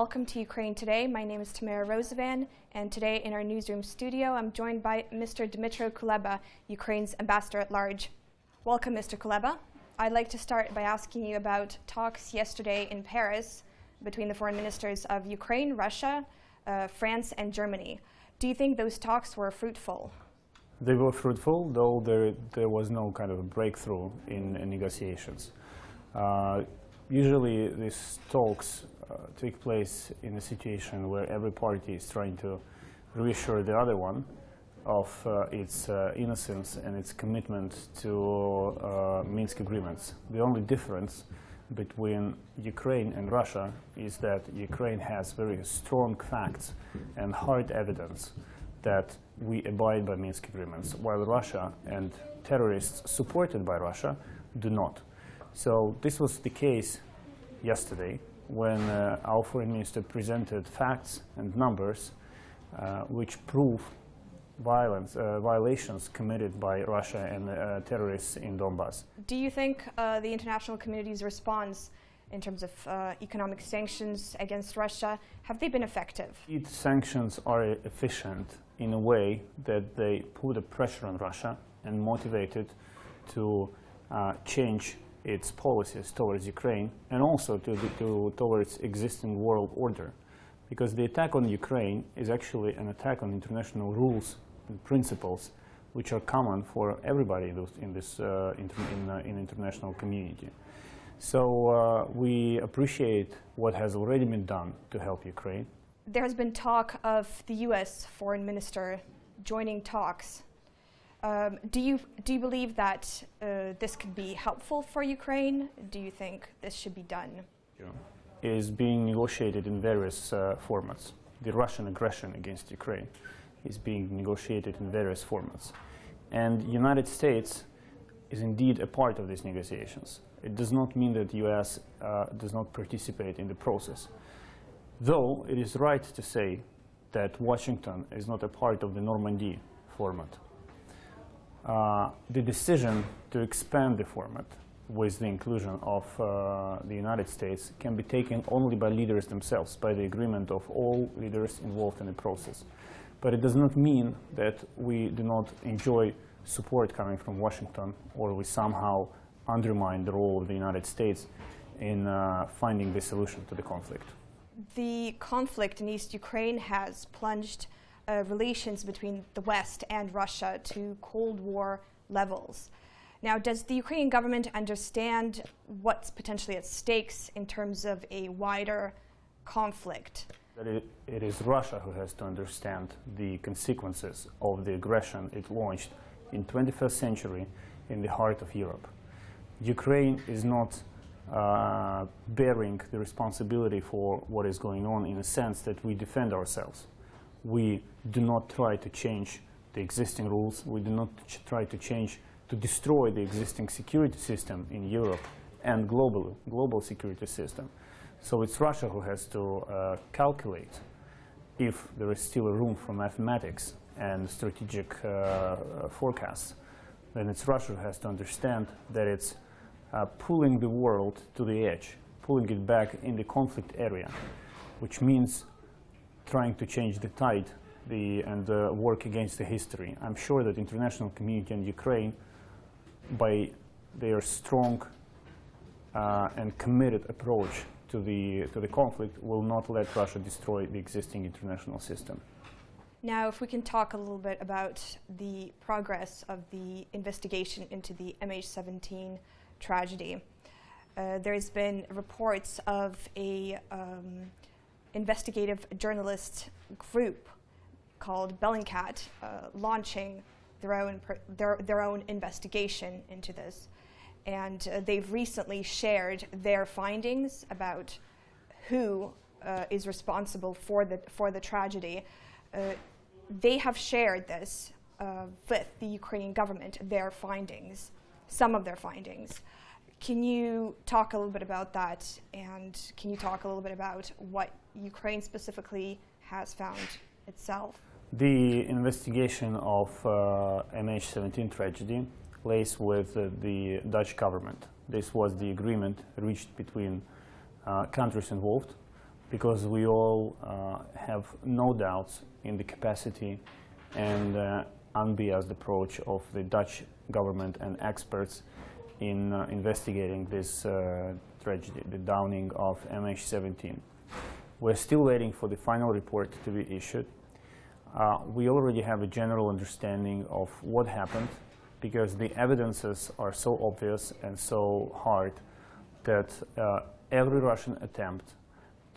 welcome to Ukraine Today. My name is Tamara Rosovan, and today in our newsroom studio, I'm joined by Mr. Dmytro Kuleba, Ukraine's Ambassador-at-large. Welcome, Mr. Kuleba. I'd like to start by asking you about talks yesterday in Paris between the foreign ministers of Ukraine, Russia, France, and Germany. Do you think those talks were fruitful? They were fruitful, though there was no kind of a breakthrough in negotiations. Usually these talks take place in a situation where every party is trying to reassure the other one of its innocence and its commitment to Minsk agreements. The only difference between Ukraine and Russia is that Ukraine has very strong facts and hard evidence that we abide by Minsk agreements, while Russia and terrorists supported by Russia do not. So this was the case yesterday when our foreign minister presented facts and numbers which prove violations committed by Russia and terrorists in Donbass. Do you think the international community's response in terms of economic sanctions against Russia, have they been effective? Sanctions are efficient in a way that they put a pressure on Russia and motivate it to change its policies towards Ukraine and also towards existing world order. Because the attack on Ukraine is actually an attack on international rules and principles which are common for everybody in this international community. So we appreciate what has already been done to help Ukraine. There has been talk of the U.S. foreign minister joining talks. Do you believe that this could be helpful for Ukraine? Do you think this should be done? It is being negotiated in various formats. The Russian aggression against Ukraine is being negotiated in various formats. And the United States is indeed a part of these negotiations. It does not mean that the U.S. does not participate in the process. Though it is right to say that Washington is not a part of the Normandy format. The decision to expand the format with the inclusion of the United States can be taken only by leaders themselves, by the agreement of all leaders involved in the process. But it does not mean that we do not enjoy support coming from Washington, or we somehow undermine the role of the United States in finding the solution to the conflict. The conflict in East Ukraine has plunged relations between the West and Russia to Cold War levels. Now, does the Ukrainian government understand what's potentially at stakes in terms of a wider conflict? It is Russia who has to understand the consequences of the aggression it launched in 21st century in the heart of Europe. Ukraine is not bearing the responsibility for what is going on in a sense that we defend ourselves. We do not try to change the existing rules. We do not try to destroy the existing security system in Europe and global security system. So it's Russia who has to calculate if there is still room for mathematics and strategic forecasts. Then it's Russia who has to understand that it's pulling the world to the edge, pulling it back in the conflict area, which means trying to change the tide and work against the history. I'm sure that international community and Ukraine, by their strong and committed approach to the conflict, will not let Russia destroy the existing international system. Now, if we can talk a little bit about the progress of the investigation into the MH17 tragedy. There's been reports of a investigative journalist group called Bellingcat launching their own investigation into this, and they've recently shared their findings about who is responsible for the tragedy. They have shared this with the Ukrainian government, their findings, some of their findings. Can you talk a little bit about that, and can you talk a little bit about what Ukraine specifically has found itself? The investigation of MH17 tragedy lays with the Dutch government. This was the agreement reached between countries involved because we all have no doubts in the capacity and unbiased approach of the Dutch government and experts in investigating this tragedy, the downing of MH17. We're still waiting for the final report to be issued. We already have a general understanding of what happened, because the evidences are so obvious and so hard that every Russian attempt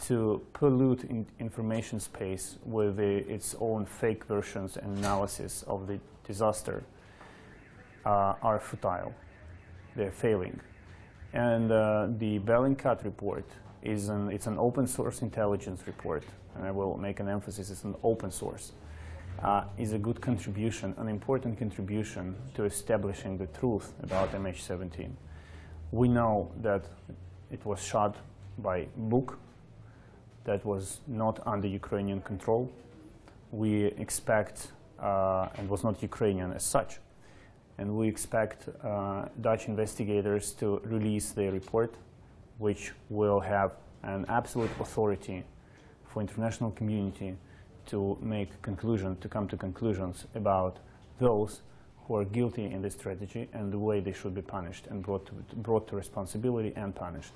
to pollute information space with its own fake versions and analysis of the disaster are futile. They're failing. And the Bellingcat report it's an open source intelligence report, and I will make an emphasis, it's an open source. Is a good contribution, an important contribution to establishing the truth about MH17. We know that it was shot by Buk, that was not under Ukrainian control. We expect, and was not Ukrainian as such, and we expect Dutch investigators to release their report, which will have an absolute authority for international community to come to conclusions about those who are guilty in this tragedy and the way they should be punished and brought to responsibility and punished.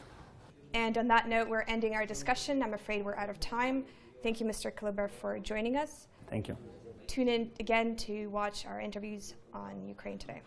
And on that note, we're ending our discussion. I'm afraid we're out of time. Thank you, Mr. Kuleba, for joining us. Thank you. Tune in again to watch our interviews on Ukraine Today.